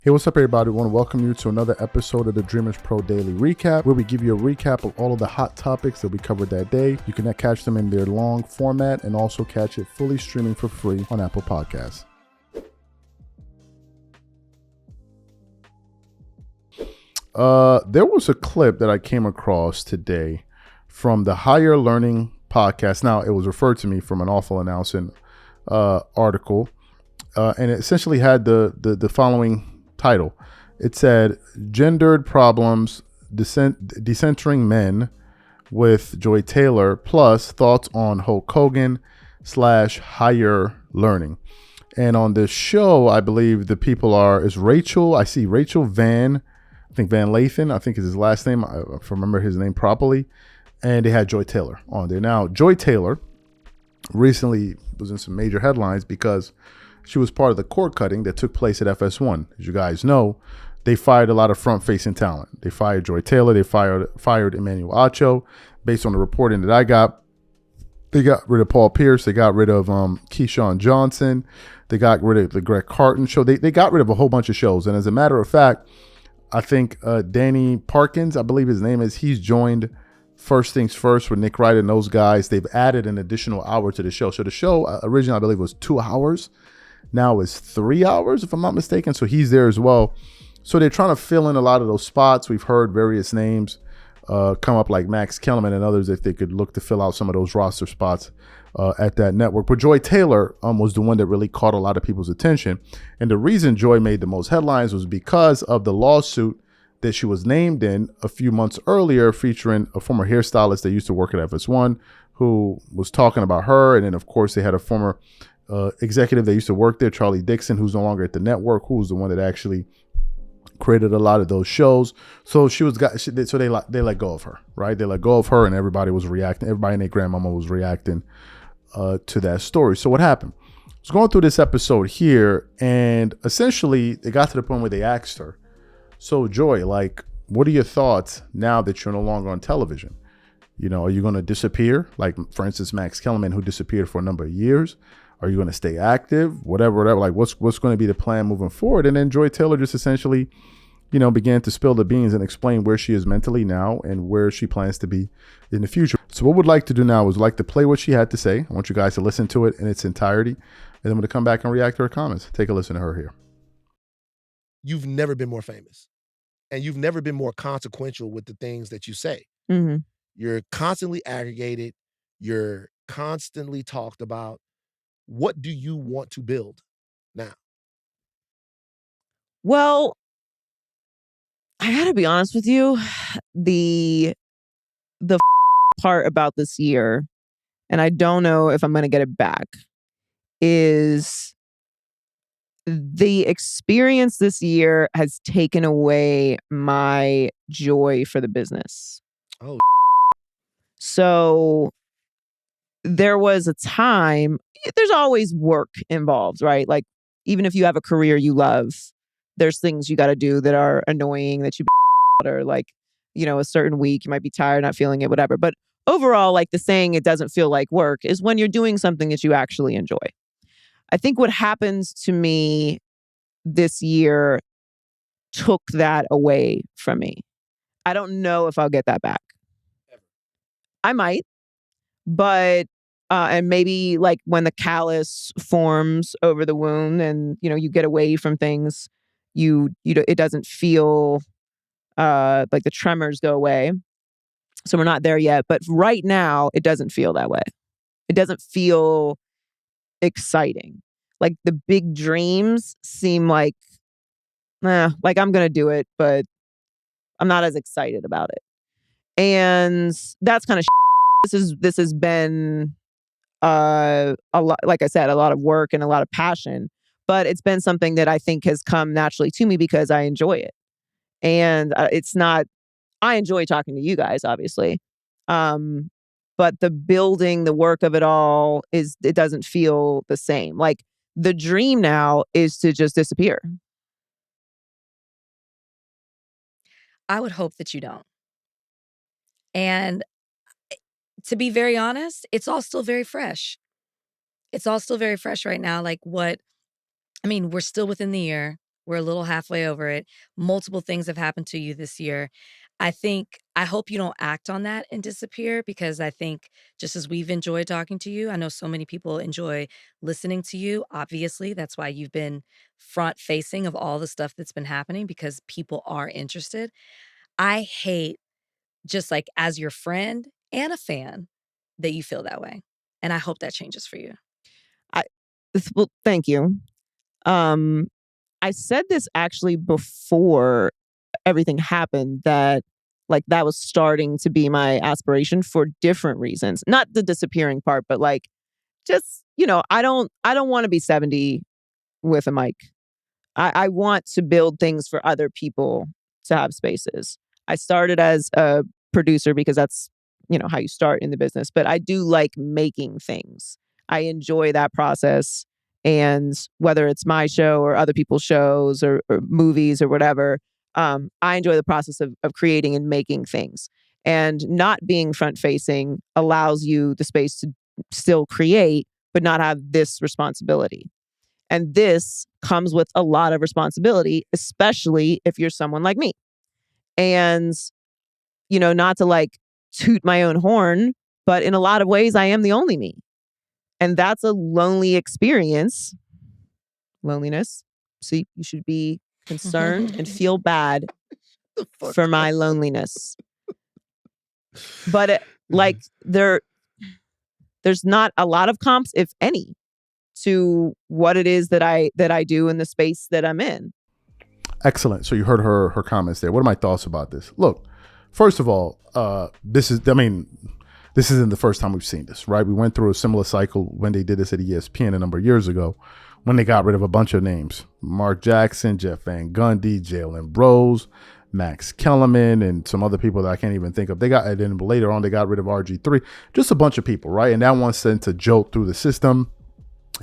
Hey, what's up, everybody? I want to welcome you to another episode of the Dreamers Pro Daily Recap, where we give you a recap of all of the hot topics that we covered that day. You can catch them in their long format and also catch it fully streaming for free on Apple Podcasts. There was a clip that I came across today from the Higher Learning podcast. Now, it was referred to me from an Awful Announcing article, and it essentially had the following title. It said, Gendered Problems, Decentering Men with Joy Taylor, plus thoughts on Hulk Hogan / Higher Learning. And on this show, I believe the people is Rachel. I see Rachel Van Lathan, I think is his last name, if I remember his name properly. And they had Joy Taylor on there. Now, Joy Taylor recently was in some major headlines because she was part of the cord cutting that took place at FS1. As you guys know, they fired a lot of front-facing talent. They fired Joy Taylor. They fired Emmanuel Acho. Based on the reporting that I got, they got rid of Paul Pierce. They got rid of Keyshawn Johnson. They got rid of the Greg Carton show. They got rid of a whole bunch of shows. And as a matter of fact, I think Danny Perkins, I believe his name is, he's joined First Things First with Nick Wright and those guys. They've added an additional hour to the show. So the show originally, I believe, was 2 hours. Now it's 3 hours, if I'm not mistaken. So he's there as well. So they're trying to fill in a lot of those spots. We've heard various names come up, like Max Kellerman and others, if they could look to fill out some of those roster spots at that network. But Joy Taylor was the one that really caught a lot of people's attention. And the reason Joy made the most headlines was because of the lawsuit that she was named in a few months earlier, featuring a former hairstylist that used to work at FS1 who was talking about her. And then, of course, they had a former executive that used to work there, Charlie Dixon, who's no longer at the network, who was the one that actually created a lot of those shows. So they let go of her, right? They let go of her, and everybody was reacting. Everybody and their grandmama was reacting to that story. So what happened? I was going through this episode here, and essentially they got to the point where they asked her, so Joy, like, what are your thoughts now that you're no longer on television? You know, are you going to disappear? Like, for instance, Max Kellerman, who disappeared for a number of years. Are you going to stay active? Whatever. Like, what's going to be the plan moving forward? And then Joy Taylor just essentially, began to spill the beans and explain where she is mentally now and where she plans to be in the future. So what we'd like to do now is like to play what she had to say. I want you guys to listen to it in its entirety. And then I'm going to come back and react to her comments. Take a listen to her here. You've never been more famous. And you've never been more consequential with the things that you say. Mm-hmm. You're constantly aggregated. You're constantly talked about. What do you want to build now? Well, I gotta be honest with you. The part about this year, and I don't know if I'm gonna get it back, is the experience this year has taken away my joy for the business. Oh. So there was a time, there's always work involved, right? Like, even if you have a career you love, there's things you got to do that are annoying that you or like, a certain week you might be tired, not feeling it, whatever. But overall, like the saying, it doesn't feel like work is when you're doing something that you actually enjoy. I think what happens to me this year took that away from me. I don't know if I'll get that back. I might. But, and maybe like when the callus forms over the wound and, you get away from things, it doesn't feel like the tremors go away. So we're not there yet. But right now, it doesn't feel that way. It doesn't feel exciting. Like the big dreams seem like I'm going to do it, but I'm not as excited about it. And that's kind of this has been a lot, like I said, a lot of work and a lot of passion, but it's been something that I think has come naturally to me because I enjoy it. And I enjoy talking to you guys, obviously. But the building, the work of it all it doesn't feel the same. Like the dream now is to just disappear. I would hope that you don't. And to be very honest, it's all still very fresh. It's all still very fresh right now. We're still within the year. We're a little halfway over it. Multiple things have happened to you this year. I hope you don't act on that and disappear, because I think just as we've enjoyed talking to you, I know so many people enjoy listening to you. Obviously, that's why you've been front facing of all the stuff that's been happening, because people are interested. I hate, just like as your friend and a fan, that you feel that way. And I hope that changes for you. Well, thank you. I said this actually before everything happened, that like that was starting to be my aspiration for different reasons. Not the disappearing part, but like just, I don't want to be 70 with a mic. I want to build things for other people to have spaces. I started as a producer because that's, how you start in the business, but I do like making things. I enjoy that process. And whether it's my show or other people's shows or movies or whatever, I enjoy the process of creating and making things. And not being front facing allows you the space to still create, but not have this responsibility. And this comes with a lot of responsibility, especially if you're someone like me. And, not to like toot my own horn, but in a lot of ways, I am the only me. And that's a lonely experience. Loneliness. So you should be concerned and feel bad for my loneliness. But there's not a lot of comps, if any, to what it is that I do in the space that I'm in. Excellent. So you heard her comments there. What are my thoughts about this? Look, first of all, this isn't the first time we've seen this, right? We went through a similar cycle when they did this at ESPN a number of years ago, when they got rid of a bunch of names: Mark Jackson, Jeff Van Gundy, Jalen Brose, Max Kellerman, and some other people that I can't even think of. And then later on, they got rid of RG3, just a bunch of people, right? And that one sent a jolt through the system.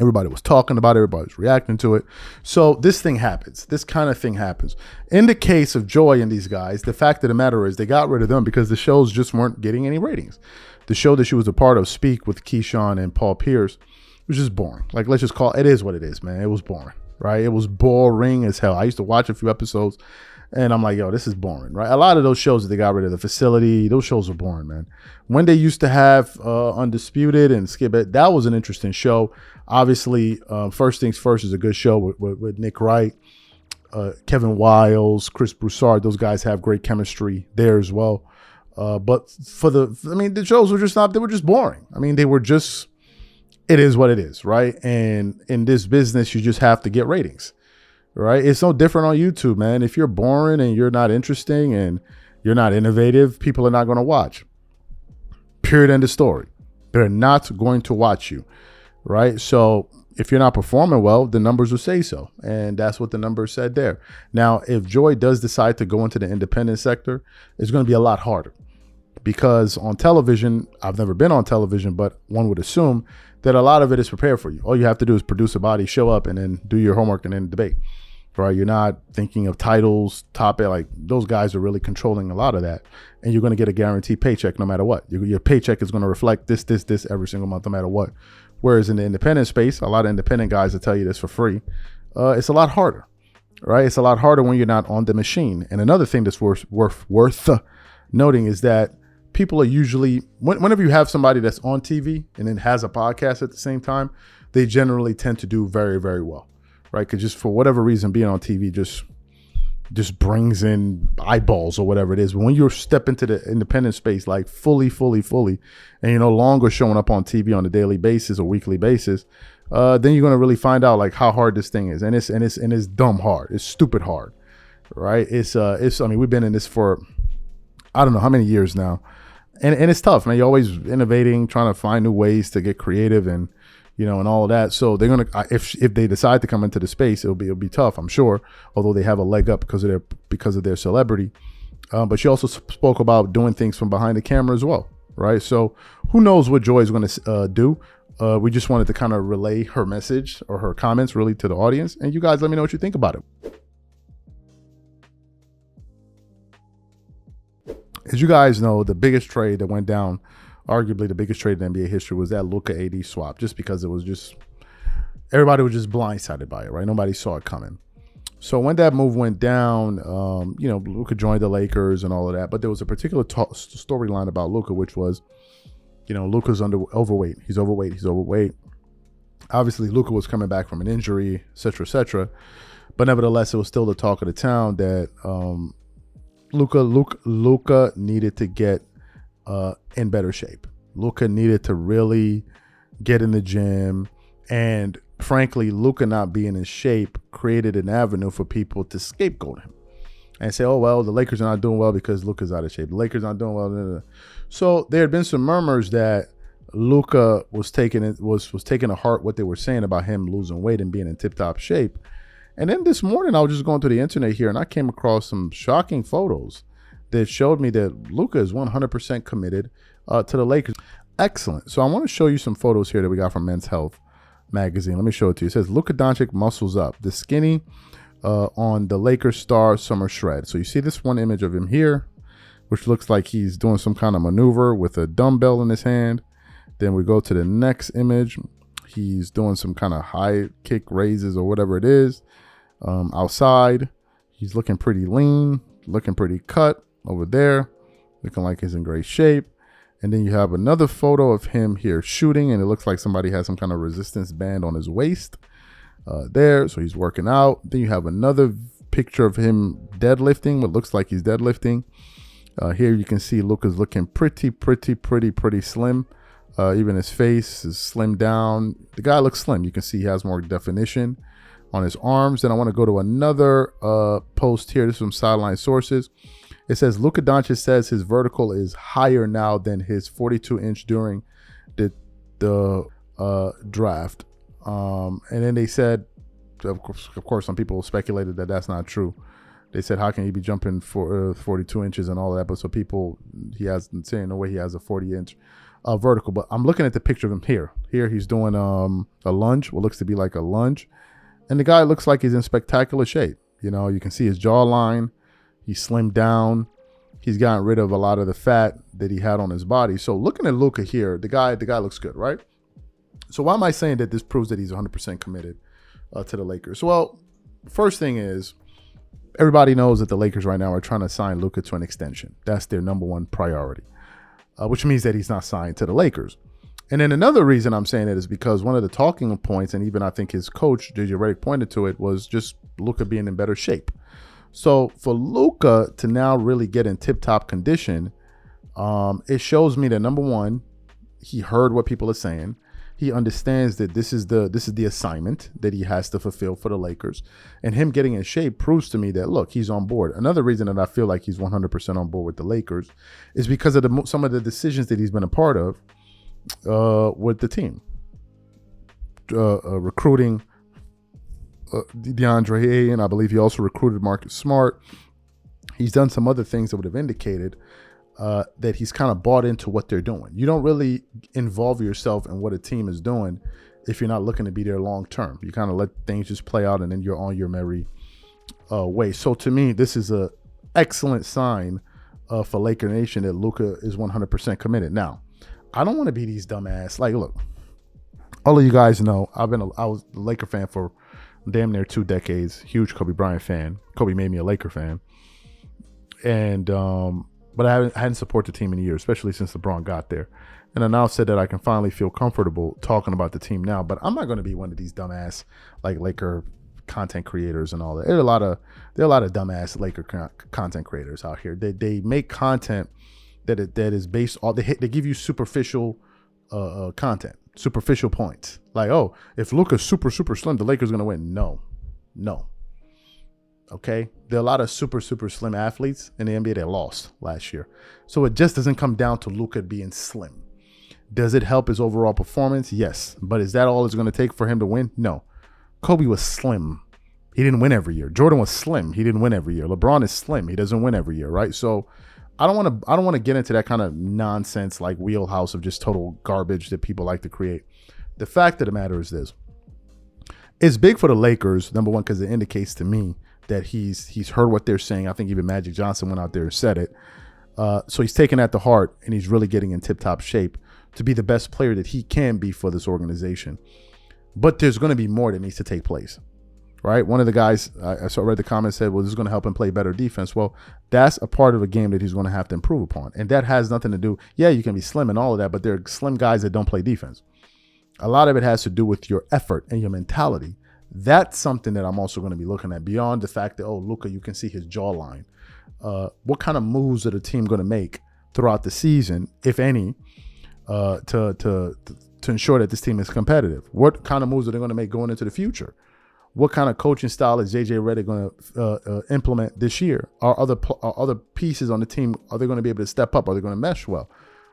Everybody was talking about it. Everybody was reacting to it. So this thing happens. This kind of thing happens. In the case of Joy and these guys, the fact of the matter is they got rid of them because the shows just weren't getting any ratings. The show that she was a part of, Speak with Keyshawn and Paul Pierce, was just boring. Like, let's just call it is what it is, man. It was boring, right? It was boring as hell. I used to watch a few episodes, and I'm like, yo, this is boring, right? A lot of those shows that they got rid of, The Facility, those shows were boring, man. When they used to have Undisputed and Skip It, that was an interesting show. Obviously, First Things First is a good show with Nick Wright, Kevin Wiles, Chris Broussard. Those guys have great chemistry there as well. But the shows were they were just boring. They were just, it is what it is, right? And in this business, you just have to get ratings, right? It's no different on YouTube, man. If you're boring and you're not interesting and you're not innovative, people are not going to watch. Period. End of story. They're not going to watch you, right? So if you're not performing well, the numbers will say so. And that's what the numbers said there. Now, if Joy does decide to go into the independent sector, it's going to be a lot harder. Because on television, I've never been on television, but one would assume that a lot of it is prepared for you. All you have to do is produce a body, show up, and then do your homework and then debate, right? You're not thinking of titles, topic, like those guys are really controlling a lot of that. And you're going to get a guaranteed paycheck no matter what. Your paycheck is going to reflect this every single month, no matter what. Whereas in the independent space, a lot of independent guys will tell you this for free. It's a lot harder, right? It's a lot harder when you're not on the machine. And another thing that's worth noting is that people are usually, whenever you have somebody that's on TV and then has a podcast at the same time, they generally tend to do very, very well, right? Because just for whatever reason, being on TV just brings in eyeballs or whatever it is. But when you step into the independent space, like fully, and you're no longer showing up on TV on a daily basis or weekly basis, then you're going to really find out like how hard this thing is. And it's dumb hard. It's stupid hard, right? We've been in this for, I don't know how many years now. And it's tough, man. You're always innovating, trying to find new ways to get creative and, and all of that. So they're going to, if they decide to come into the space, it'll be tough, I'm sure, although they have a leg up because of their celebrity. But she also spoke about doing things from behind the camera as well, right? So who knows what Joy is going to do. We just wanted to kind of relay her message or her comments really to the audience. And you guys let me know what you think about it. As you guys know, the biggest trade that went down, arguably the biggest trade in NBA history, was that Luka AD swap, just because it was just, everybody was just blindsided by it, right? Nobody saw it coming. So when that move went down, Luka joined the Lakers and all of that. But there was a particular storyline about Luka, which was, Luka's overweight. He's overweight. Obviously, Luka was coming back from an injury, et cetera, et cetera. But nevertheless, it was still the talk of the town that Luka needed to get in better shape. Luka needed to really get in the gym. And frankly, Luka not being in shape created an avenue for people to scapegoat him and say, oh, well, the Lakers are not doing well because Luka's out of shape. The Lakers aren't doing well. Blah, blah, blah. So there had been some murmurs that Luka was taking to heart what they were saying about him losing weight and being in tip-top shape. And then this morning, I was just going through the internet here, and I came across some shocking photos that showed me that Luka is 100% committed to the Lakers. Excellent. So I want to show you some photos here that we got from Men's Health magazine. Let me show it to you. It says, Luka Doncic muscles up. The skinny on the Lakers star summer shred. So you see this one image of him here, which looks like he's doing some kind of maneuver with a dumbbell in his hand. Then we go to the next image. He's doing some kind of high kick raises or whatever it is. Outside, he's looking pretty lean, looking pretty cut over there, looking like he's in great shape. And then you have another photo of him here shooting, and it looks like somebody has some kind of resistance band on his waist there. So he's working out. Then you have another picture of him deadlifting, what looks like he's deadlifting. Here you can see Luka's looking pretty slim. Even his face is slimmed down. The guy looks slim. You can see he has more definition on his arms. Then I want to go to another post here. This is from Sideline Sources. It says, Luka Doncic says his vertical is higher now than his 42-inch during the draft. And then they said, of course, some people speculated that that's not true. They said, how can he be jumping for 42 inches and all of that? But so he has saying no way he has a 40-inch vertical. But I'm looking at the picture of him here. Here he's doing a lunge, what looks to be like a lunge. And the guy looks like he's in spectacular shape. You can see his jawline. He's slimmed down. He's gotten rid of a lot of the fat that he had on his body. So looking at Luka here, the guy looks good, right? So why am I saying that this proves that he's 100% committed to the Lakers? Well, first thing is, everybody knows that the Lakers right now are trying to sign Luka to an extension. That's their number one priority, which means that he's not signed to the Lakers. And then another reason I'm saying it is because one of the talking points, and even I think his coach, JJ Redick, pointed to it, was just Luka being in better shape. So for Luka to now really get in tip-top condition, it shows me that, number one, he heard what people are saying. He understands that this is the assignment that he has to fulfill for the Lakers. And him getting in shape proves to me that, look, he's on board. Another reason that I feel like he's 100% on board with the Lakers is because of some of the decisions that he's been a part of with the team. Recruiting DeAndre Ayton. I believe he also recruited Marcus Smart. He's done some other things that would have indicated that he's kind of bought into what they're doing. You don't really involve yourself in what a team is doing if you're not looking to be there long term. You kind of let things just play out, and then you're on your merry way. So to me, this is a excellent sign for Laker Nation that Luka is 100% committed. Now, I don't want to be these dumbass. Like, look, all of you guys know I was a Laker fan for damn near 2 decades. Huge Kobe Bryant fan. Kobe made me a Laker fan, and but I hadn't supported the team in a year, especially since LeBron got there. And I now said that I can finally feel comfortable talking about the team now. But I'm not going to be one of these dumbass like Laker content creators and all that. There are a lot of dumbass Laker content creators out here. They make content that is based on they give you superficial content, superficial points. Like, oh, if Luka's super slim, the Lakers are going to win. No. Okay, there are a lot of super slim athletes in the NBA that lost last year. So it just doesn't come down to Luka being slim. Does it help his overall performance? Yes. But is that all it's going to take for him to win? No. Kobe was slim. He didn't win every year. Jordan was slim. He didn't win every year. LeBron is slim. He doesn't win every year, right? So I don't want to get into that kind of nonsense like wheelhouse of just total garbage that people like to create. The fact of the matter is this. It's big for the Lakers, number one, because it indicates to me that he's heard what they're saying. I think even Magic Johnson went out there and said it. So he's taken that to heart, and he's really getting in tip-top shape to be the best player that he can be for this organization. But there's going to be more that needs to take place. right? One of the guys I read the comment said, well, this is going to help him play better defense. Well, that's a part of a game that he's going to have to improve upon. And that has nothing to do, yeah, you can be slim and all of that, but there are slim guys that don't play defense. A lot of it has to do with your effort and your mentality. That's something that I'm also going to be looking at beyond the fact that, oh, Luka, you can see his jawline. What kind of moves are the team going to make throughout the season, if any, to ensure that this team is competitive? What kind of moves are they going to make going into the future? What kind of coaching style is JJ Redick going to implement this year? Are other pieces on the team, are they going to be able to step up? Are they going to mesh well?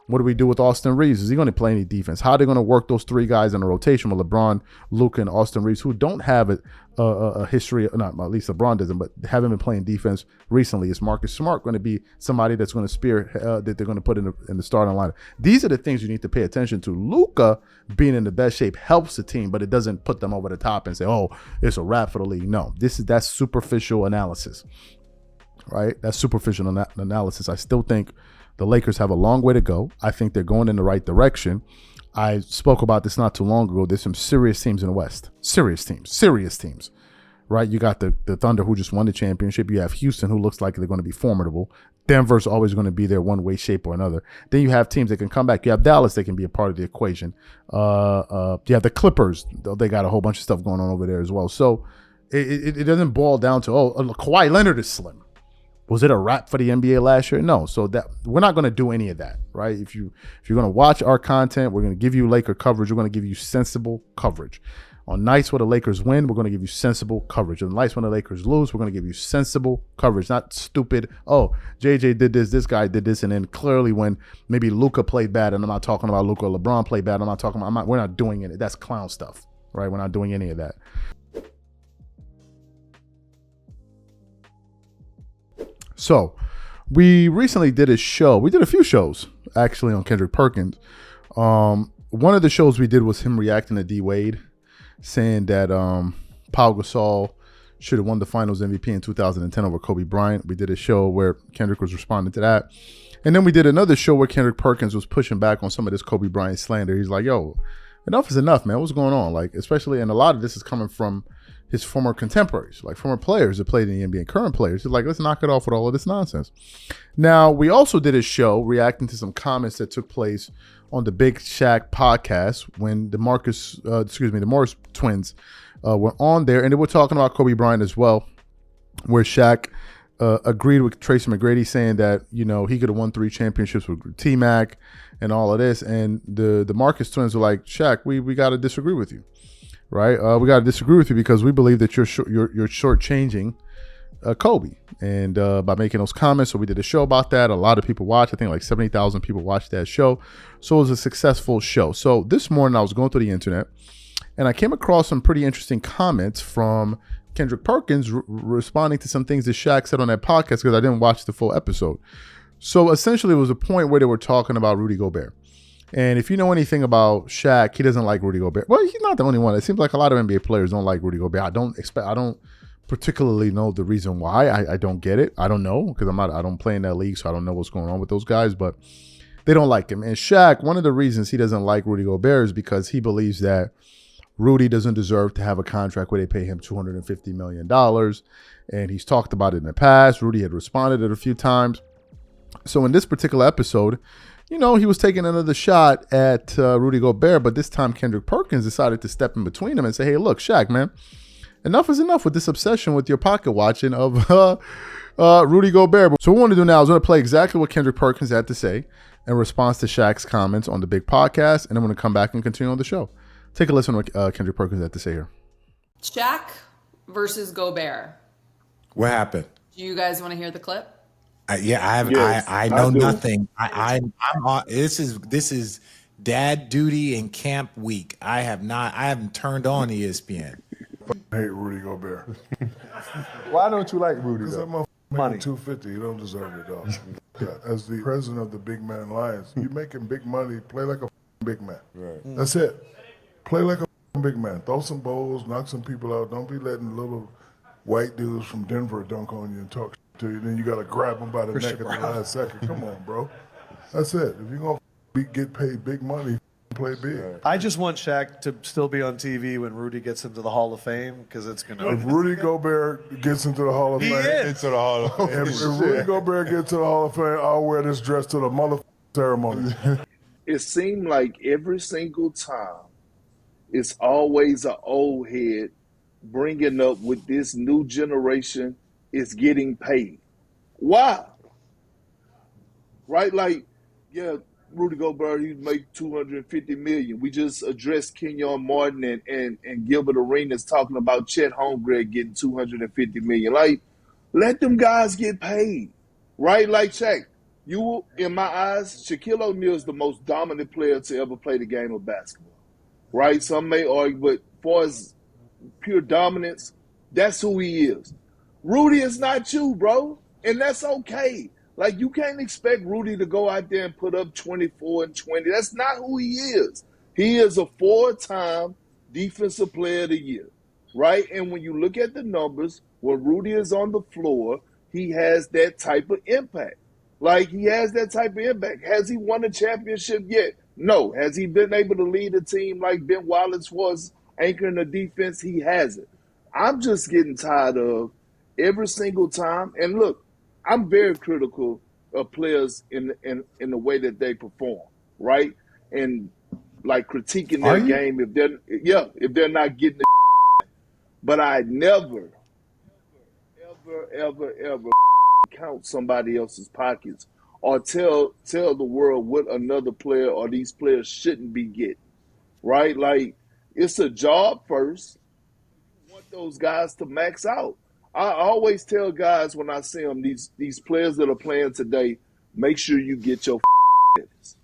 What do we do with Austin Reeves? Is he going to play any defense? How are they going to work those three guys in a rotation with LeBron, Luka, and Austin Reeves, who don't have a history, not at least LeBron doesn't, but haven't been playing defense recently? Is Marcus Smart going to be somebody that's going to spear that they're going to put in the starting lineup? These are the things you need to pay attention to. Luka being in the best shape helps the team, but it doesn't put them over the top and say, oh, it's a wrap for the league. No, that's superficial analysis, right? That's superficial analysis. I still think the Lakers have a long way to go. I think they're going in the right direction. I spoke about this not too long ago. There's some serious teams in the West. Serious teams, right? You got the Thunder, who just won the championship. You have Houston, who looks like they're going to be formidable. Denver's always going to be there one way, shape, or another. Then you have teams that can come back. You have Dallas that can be a part of the equation. You have the Clippers. They got a whole bunch of stuff going on over there as well. So it doesn't boil down to, Kawhi Leonard is slim. Was it a wrap for the NBA last year? No. So that we're not going to do any of that, right? If you're going to watch our content, we're going to give you Laker coverage. We're going to give you sensible coverage. On nights where the Lakers win, we're going to give you sensible coverage. On nights when the Lakers lose, we're going to give you sensible coverage, not stupid. Oh, JJ did this guy did this, and then clearly when maybe Luka played bad, and I'm not talking about Luka or LeBron played bad. We're not doing it. That's clown stuff, right? We're not doing any of that. So we recently did a show. We did a few shows, actually, on Kendrick Perkins. One of the shows we did was him reacting to D Wade, saying that Pau Gasol should have won the finals MVP in 2010 over Kobe Bryant. We did a show where Kendrick was responding to that. And then we did another show where Kendrick Perkins was pushing back on some of this Kobe Bryant slander. He's like, yo, enough is enough, man. What's going on? Like, especially, and a lot of this is coming from his former contemporaries, like former players that played in the NBA, current players. He's like, let's knock it off with all of this nonsense. Now, we also did a show reacting to some comments that took place on the Big Shaq podcast when the Morris twins were on there, and they were talking about Kobe Bryant as well, where Shaq agreed with Tracy McGrady saying that, he could have won 3 championships with T-Mac and all of this. And the Marcus twins were like, Shaq, we got to disagree with you. Right, we got to disagree with you because we believe that you're shortchanging Kobe, and by making those comments. So we did a show about that. A lot of people watched. I think like 70,000 people watched that show. So it was a successful show. So this morning I was going through the internet, and I came across some pretty interesting comments from Kendrick Perkins responding to some things that Shaq said on that podcast, because I didn't watch the full episode. So essentially, it was a point where they were talking about Rudy Gobert. And if you know anything about Shaq, he doesn't like Rudy Gobert. Well, he's not the only one. It seems like a lot of NBA players don't like Rudy Gobert. I don't particularly know the reason why. I don't get it. I don't know, because I don't play in that league, so I don't know what's going on with those guys, but they don't like him. And Shaq, one of the reasons he doesn't like Rudy Gobert is because he believes that Rudy doesn't deserve to have a contract where they pay him $250 million. And he's talked about it in the past. Rudy had responded it a few times. So in this particular episode, he was taking another shot at Rudy Gobert, but this time Kendrick Perkins decided to step in between them and say, hey, look, Shaq, man, enough is enough with this obsession with your pocket watching of Rudy Gobert. So what we want to do now is we're going to play exactly what Kendrick Perkins had to say in response to Shaq's comments on the big podcast, and then we're going to come back and continue on the show. Take a listen to what Kendrick Perkins had to say here. Shaq versus Gobert. What happened? Do you guys want to hear the clip? I know nothing. I'm on, this is dad duty and camp week. I haven't turned on ESPN. I hate Rudy Gobert. Why don't you like Rudy? Because that motherfucker making $250. You don't deserve it, dog. As the president of the Big Man Lions, you making big money. Play like a big man. Right. That's it. Play like a big man. Throw some bowls, knock some people out. Don't be letting little white dudes from Denver dunk on you and talk to you. Then you got to grab them by the neck at the last second. Come on, bro. That's it. If you're going to get paid big money, play big. I just want Shaq to still be on TV when Rudy gets into the Hall of Fame because it's going to. If Rudy Gobert gets into the Hall of Fame, Into the Hall of Fame. if Rudy Gobert gets to the Hall of Fame, I'll wear this dress to the mother ceremony. It seemed like every single time it's always an old head bringing up with this new generation is getting paid. Why? Right? Like, yeah, Rudy Gobert, he make $250 million. We just addressed Kenyon Martin and Gilbert Arenas talking about Chet Holmgren getting $250 million. Like, let them guys get paid. Right? Like Shaq, you, in my eyes, Shaquille O'Neal is the most dominant player to ever play the game of basketball. Right? Some may argue, but as far as pure dominance, that's who he is. Rudy is not you, bro. And that's okay. Like, you can't expect Rudy to go out there and put up 24 and 20. That's not who he is. He is a 4-time Defensive Player of the Year, right? And when you look at the numbers, when Rudy is on the floor, he has that type of impact. Like, he has that type of impact. Has he won a championship yet? No. Has he been able to lead a team like Ben Wallace was anchoring the defense? He hasn't. I'm just getting tired of every single time. And look, I'm very critical of players in the way that they perform, right? And like critiquing their game if they're not getting the but I never, ever count somebody else's pockets or tell the world what another player or these players shouldn't be getting, right? Like, it's a job first. You want those guys to max out. I always tell guys when I see them, these players that are playing today, make sure you get your letters.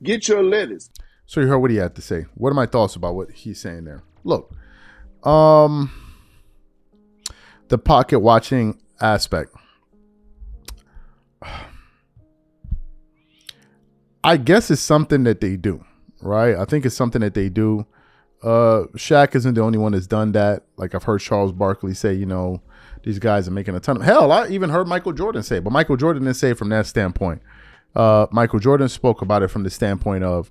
Get your letters. So you heard what he had to say. What are my thoughts about what he's saying there? Look, the pocket watching aspect. I guess it's something that they do, right? I think it's something that they do. Shaq isn't the only one that's done that. Like, I've heard Charles Barkley say, you know, these guys are making a ton of hell. I even heard Michael Jordan say it, but Michael Jordan didn't say it from that standpoint. Michael Jordan spoke about it from the standpoint of,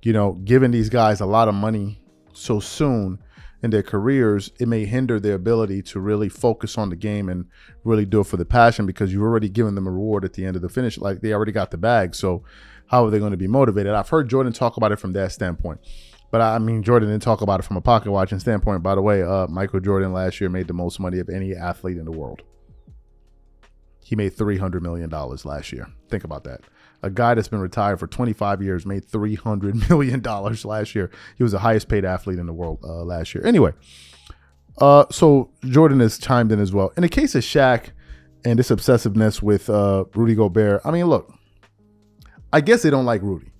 you know, giving these guys a lot of money so soon in their careers, it may hinder their ability to really focus on the game and really do it for the passion, because you've already given them a reward at the end of the finish. Like, they already got the bag. So how are they going to be motivated? I've heard Jordan talk about it from that standpoint. But I mean, Jordan didn't talk about it from a pocket watching standpoint. By the way, Michael Jordan last year made the most money of any athlete in the world. He made $300 million last year. Think about that. A guy that's been retired for 25 years made $300 million last year. He was the highest paid athlete in the world last year. Anyway, so Jordan has chimed in as well. In the case of Shaq and this obsessiveness with Rudy Gobert, I mean, look, I guess they don't like Rudy.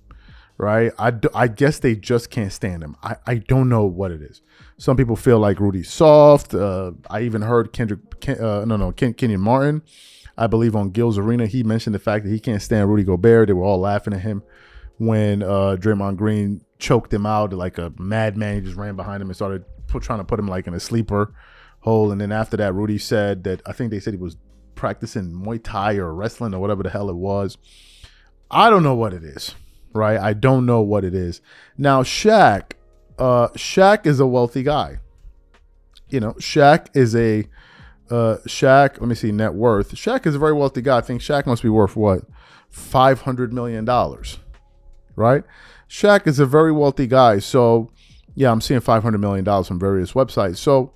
Right? I guess they just can't stand him. I don't know what it is. Some people feel like Rudy's soft. I even heard Kenyon Martin, I believe on Gil's Arena, he mentioned the fact that he can't stand Rudy Gobert. They were all laughing at him when Draymond Green choked him out like a madman. He just ran behind him and started trying to put him like in a sleeper hole. And then after that, Rudy said that, I think they said he was practicing Muay Thai or wrestling or whatever the hell it was. I don't know what it is. Right? I don't know what it is. Now, Shaq is a wealthy guy. You know, Shaq is let me see, net worth. Shaq is a very wealthy guy. I think Shaq must be worth what? $500 million. Right? Shaq is a very wealthy guy. So, yeah, I'm seeing $500 million from various websites. So,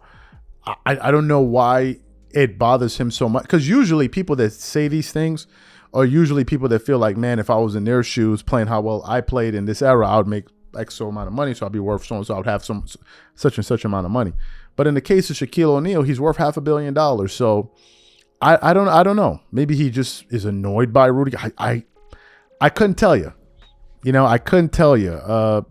I don't know why it bothers him so much. Because usually people that say these things are usually people that feel like, man, if I was in their shoes playing how well I played in this era, I would make X so amount of money, so I'd be worth so and so. I would have such and such amount of money. But in the case of Shaquille O'Neal, he's worth $500 million. So I don't know. Maybe he just is annoyed by Rudy. I couldn't tell you. You know, I couldn't tell you. I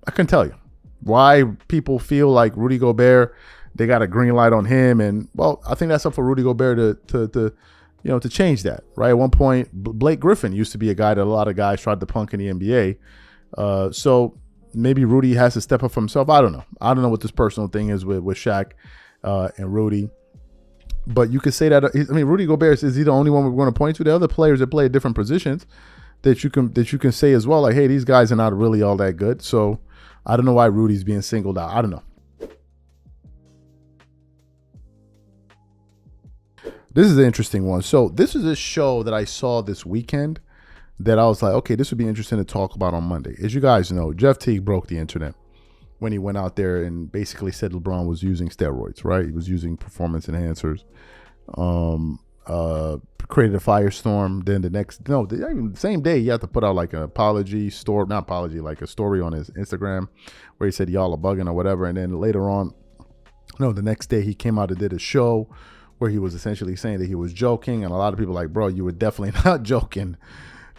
couldn't tell you why people feel like Rudy Gobert, they got a green light on him. And, well, I think that's up for Rudy Gobert to change that, right? At one point, Blake Griffin used to be a guy that a lot of guys tried to punk in the NBA. So maybe Rudy has to step up for himself. I don't know. I don't know what this personal thing is with Shaq and Rudy. But you could say that, I mean, Rudy Gobert, is he the only one we're going to point to? The other players that play at different positions, that you can say as well, like, hey, these guys are not really all that good. So I don't know why Rudy's being singled out. I don't know. This is an interesting one. So this is a show that I saw this weekend that I was like, okay, this would be interesting to talk about on Monday. As you guys know, Jeff Teague broke the internet when he went out there and basically said LeBron was using steroids, right? He was using performance enhancers. Created a firestorm. Then the same day, he had to put out like an like a story on his Instagram where he said y'all are bugging or whatever. And then later on, the next day he came out and did a show where he was essentially saying that he was joking. And a lot of people were like, bro, you were definitely not joking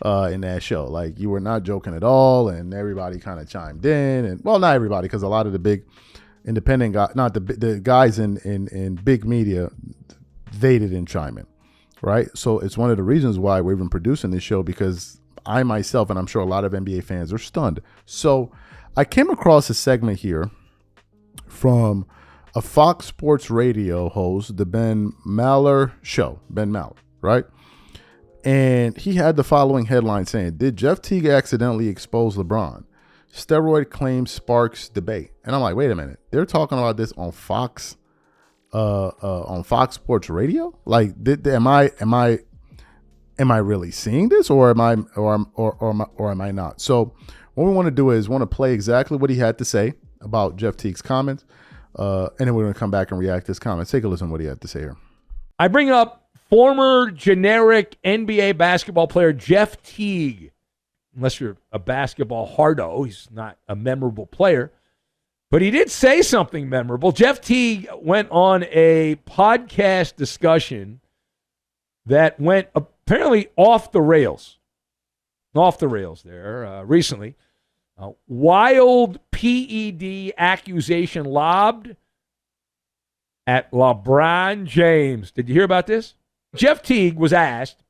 in that show. Like, you were not joking at all. And everybody kind of chimed in. And, well, not everybody, because a lot of the big independent guys, not the guys in big media, they didn't chime in, right? So it's one of the reasons why we're even producing this show, because I myself, and I'm sure a lot of NBA fans, are stunned. So I came across a segment here from a Fox Sports Radio host, the Ben Maller show, Ben Maller, right? And he had the following headline saying, "Did Jeff Teague accidentally expose LeBron? Steroid claim sparks debate." And I'm like, wait a minute. They're talking about this on Fox Sports Radio? Like, am I really seeing this, or am I not? So what we want to do is want to play exactly what he had to say about Jeff Teague's comments, and then we're going to come back and react to his comments. Take a listen to what he had to say here. I bring up former generic NBA basketball player Jeff Teague. Unless you're a basketball hardo, he's not a memorable player. But he did say something memorable. Jeff Teague went on a podcast discussion that went apparently off the rails. Off the rails there recently. Wild PED accusation lobbed at LeBron James. Did you hear about this? Jeff Teague was asked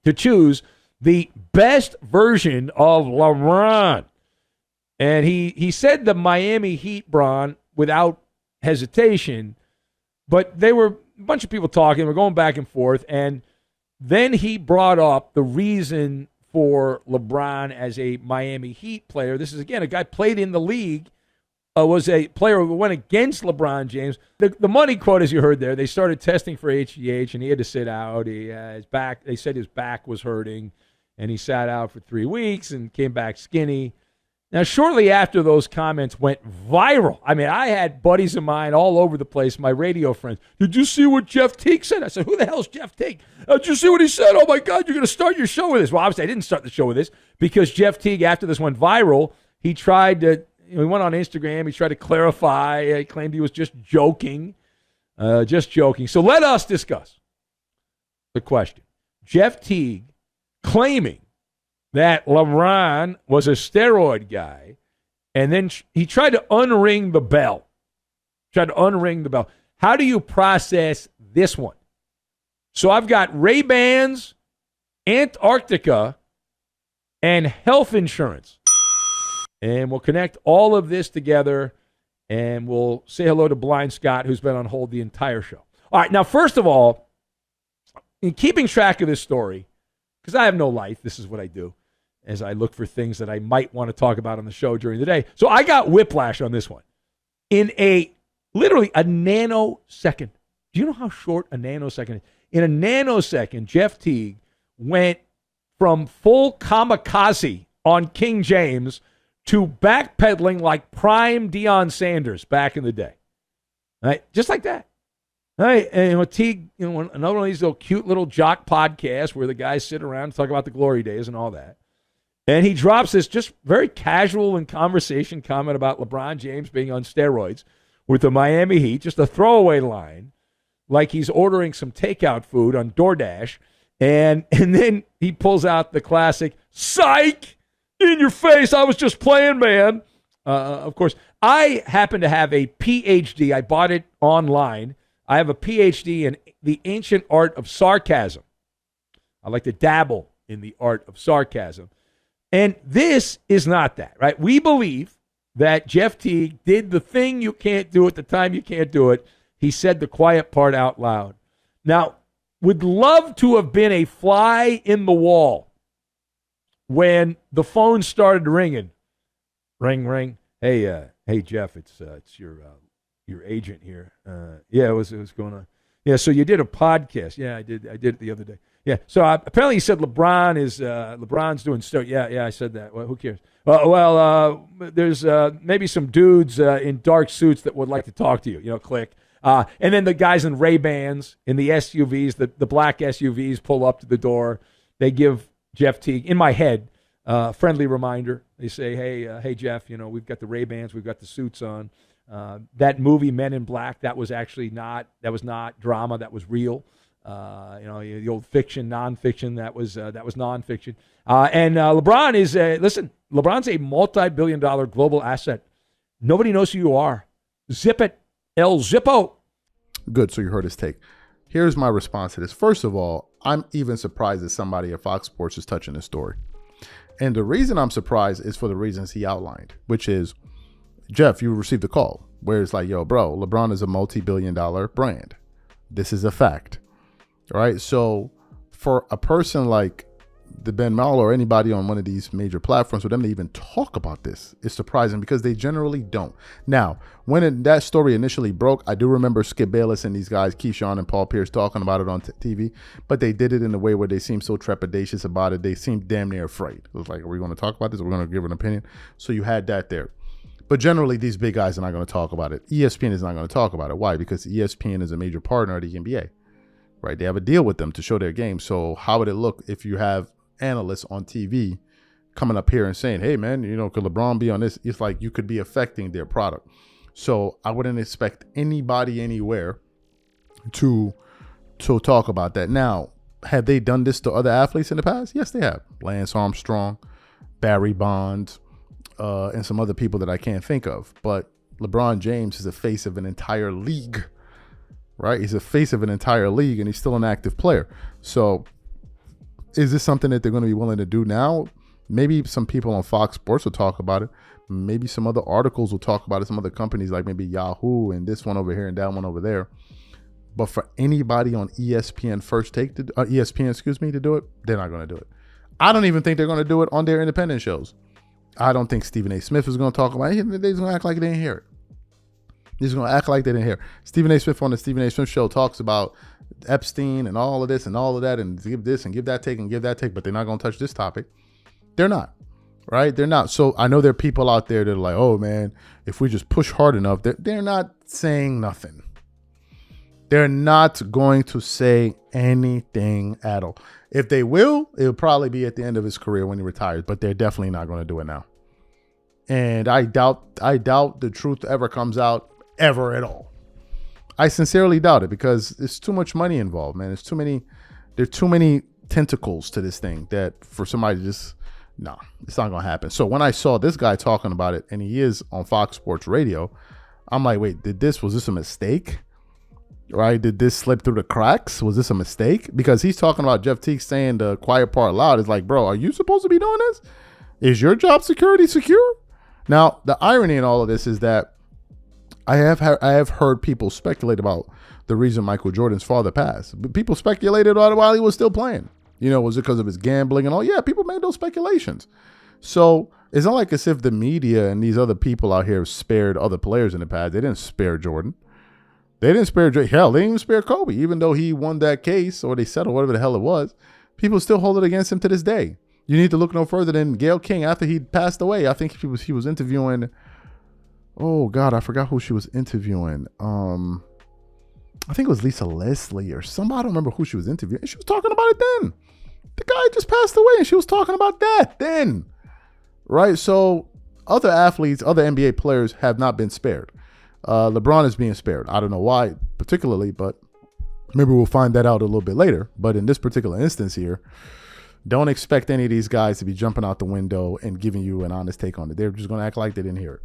to choose the best version of LeBron. And he said the Miami Heat, Bron, without hesitation. But they were a bunch of people talking. We're going back and forth. And then he brought up the reason for LeBron as a Miami Heat player. This is, again, a guy played in the league, was a player who went against LeBron James. The money quote, as you heard there, they started testing for HGH, and he had to sit out. His back, they said his back was hurting, and he sat out for 3 weeks and came back skinny. Now, shortly after those comments went viral, I mean, I had buddies of mine all over the place, my radio friends. Did you see what Jeff Teague said? I said, who the hell's Jeff Teague? Did you see what he said? Oh, my God, you're going to start your show with this. Well, obviously, I didn't start the show with this because Jeff Teague, after this went viral, he tried to, he went on Instagram. He tried to clarify. He claimed he was just joking. So let us discuss the question. Jeff Teague claiming that LeBron was a steroid guy, and then he tried to unring the bell. How do you process this one? So I've got Ray-Bans, Antarctica, and health insurance. And we'll connect all of this together, and we'll say hello to Blind Scott, who's been on hold the entire show. All right, now, first of all, in keeping track of this story, because I have no life, this is what I do, as I look for things that I might want to talk about on the show during the day. So I got whiplash on this one. In literally a nanosecond. Do you know how short a nanosecond is? In a nanosecond, Jeff Teague went from full kamikaze on King James to backpedaling like prime Deion Sanders back in the day. Right? Just like that. Right? And Teague, another one of these little cute little jock podcasts where the guys sit around and talk about the glory days and all that. And he drops this just very casual in conversation comment about LeBron James being on steroids with the Miami Heat, just a throwaway line, like he's ordering some takeout food on DoorDash. And then he pulls out the classic, psych, in your face, I was just playing, man. Of course, I happen to have a PhD. I bought it online. I have a PhD in the ancient art of sarcasm. I like to dabble in the art of sarcasm. And this is not that, right? We believe that Jeff Teague did the thing you can't do at the time you can't do it. He said the quiet part out loud. Now, would love to have been a fly in the wall when the phone started ringing. Ring, ring. Hey, Jeff, it's your agent here. Yeah, what's going on? Yeah, so you did a podcast. Yeah, I did it the other day. Yeah, so apparently you said LeBron's doing stuff. Yeah, I said that. Well, who cares? There's maybe some dudes in dark suits that would like to talk to you. Click. And then the guys in Ray-Bans, in the SUVs, the black SUVs pull up to the door. They give Jeff Teague, in my head, friendly reminder. They say, hey, Jeff, we've got the Ray-Bans, we've got the suits on. That movie, Men in Black, that was not drama, that was real. The old fiction, nonfiction, that was nonfiction. And LeBron is, LeBron's a multi-billion-dollar global asset. Nobody knows who you are. Zip it, El Zippo. Good, so you heard his take. Here's my response to this. First of all, I'm even surprised that somebody at Fox Sports is touching this story. And the reason I'm surprised is for the reasons he outlined, which is, Jeff, you received a call where it's like, yo, bro, LeBron is a multi-billion-dollar brand. This is a fact. All right. So for a person like the Ben Maller or anybody on one of these major platforms, for them to even talk about this is surprising because they generally don't. Now, when that story initially broke, I do remember Skip Bayless and these guys, Keyshawn and Paul Pierce, talking about it on TV, but they did it in a way where they seemed so trepidatious about it. They seemed damn near afraid. It was like, are we going to talk about this? Are we going to give an opinion? So you had that there. But generally, these big guys are not going to talk about it. ESPN is not going to talk about it. Why? Because ESPN is a major partner of the NBA. Right, they have a deal with them to show their game. So how would it look if you have analysts on TV coming up here and saying, "Hey, man, could LeBron be on this?" It's like you could be affecting their product. So I wouldn't expect anybody anywhere to talk about that. Now, have they done this to other athletes in the past? Yes, they have. Lance Armstrong, Barry Bonds, and some other people that I can't think of. But LeBron James is the face of an entire league. Right, he's the face of an entire league, and he's still an active player. So, is this something that they're going to be willing to do now? Maybe some people on Fox Sports will talk about it. Maybe some other articles will talk about it. Some other companies like maybe Yahoo and this one over here and that one over there. But for anybody on ESPN to do it, they're not going to do it. I don't even think they're going to do it on their independent shows. I don't think Stephen A. Smith is going to talk about it. They're just going to act like they didn't hear it. He's going to act like they didn't hear. Stephen A. Smith on the Stephen A. Smith show talks about Epstein and all of this and all of that and give this and give that take and give that take, but they're not going to touch this topic. They're not, right? They're not. So I know there are people out there that are like, oh, man, if we just push hard enough, they're not saying nothing. They're not going to say anything at all. If they will, it'll probably be at the end of his career when he retires, but they're definitely not going to do it now. And I doubt the truth ever comes out ever at all. I sincerely doubt it because there's too much money involved, man. There are too many tentacles to this thing that for somebody to just, no, it's not going to happen. So when I saw this guy talking about it, and he is on Fox Sports Radio, I'm like, wait, was this a mistake? Right? Did this slip through the cracks? Was this a mistake? Because he's talking about Jeff Teague saying the quiet part loud. It's like, bro, are you supposed to be doing this? Is your job security secure? Now, the irony in all of this is that I have heard people speculate about the reason Michael Jordan's father passed. But people speculated on it while he was still playing. Was it because of his gambling and all? Yeah, people made those speculations. So it's not like as if the media and these other people out here spared other players in the past. They didn't spare Jordan. They didn't spare Jordan. Hell, they didn't even spare Kobe. Even though he won that case or they settled, whatever the hell it was, people still hold it against him to this day. You need to look no further than Gayle King after he passed away. I think he was interviewing. Oh God, I forgot who she was interviewing. I think it was Lisa Leslie or somebody. I don't remember who she was interviewing. She was talking about it then. The guy just passed away, and she was talking about that then, right? So other athletes, other NBA players have not been spared. LeBron is being spared. I don't know why particularly, but maybe we'll find that out a little bit later. But in this particular instance here, don't expect any of these guys to be jumping out the window and giving you an honest take on it. They're just going to act like they didn't hear it.